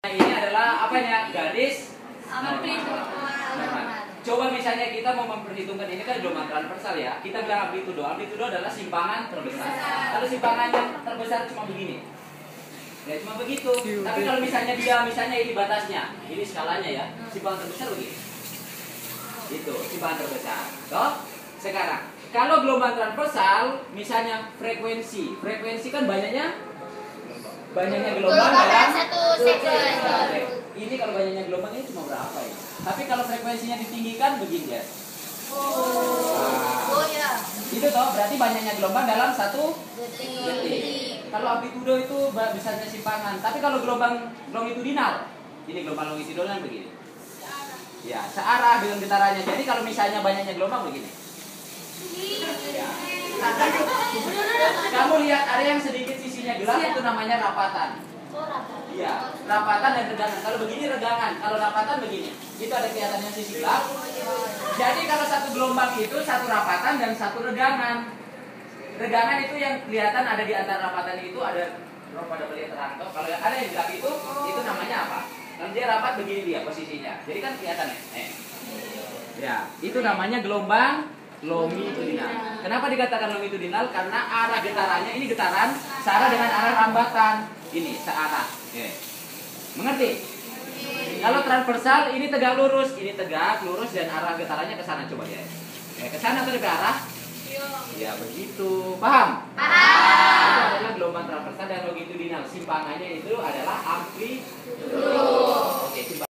Ini adalah apanya? Garis Amplitudo. Coba misalnya kita mau memperhitungkan ini kan gelombang transversal ya. Kita bilang amplitudo. Amplitudo adalah simpangan terbesar. Kalau simpangan yang terbesar cuma begini. Ya cuma begitu. Tapi kalau misalnya ini batasnya, ini skalanya ya. Simpangan terbesar begini. Itu simpangan terbesar. Toh? Sekarang, kalau gelombang transversal misalnya frekuensi kan banyaknya gelombang dalam satu second. Ini kalau banyaknya gelombang ini cuma berapa ya? Tapi kalau frekuensinya ditinggikan begini ya. Oh ya. Itu toh berarti banyaknya gelombang dalam satu Detik. detik. Kalau amplitudo itu besarnya simpangan. Tapi kalau gelombang longitudinal, ini gelombang longitudinal begini. Ya, searah dengan getarannya. Jadi kalau misalnya banyaknya gelombang begini. Ya. Kamu lihat area yang sedikit sisinya gelap itu namanya rapatan. Iya, rapatan dan regangan. Kalau begini regangan, kalau rapatan begini. Itu ada kelihatannya sisi gelap. Jadi kalau satu gelombang itu satu rapatan dan satu regangan. Regangan itu yang kelihatan ada di antara rapatan itu ada pada beli terang. Kalau yang ada yang gelap itu namanya apa? Kalau dia rapat begini dia posisinya. Jadi kan kelihatan ya. Ya, itu namanya gelombang longitudinal. Kenapa dikatakan longitudinal? Karena arah getarannya ini getaran searah dengan arah rambatan. Ini searah. Mengerti? Kalau transversal ini tegak lurus, ini tegak lurus dan arah getarannya ke sana coba ya. Ke sana atau ke arah? Ya begitu. Paham? Paham. Itu adalah gelombang transversal dan longitudinal. Simpangannya itu adalah amplitudo. Oke, simpangan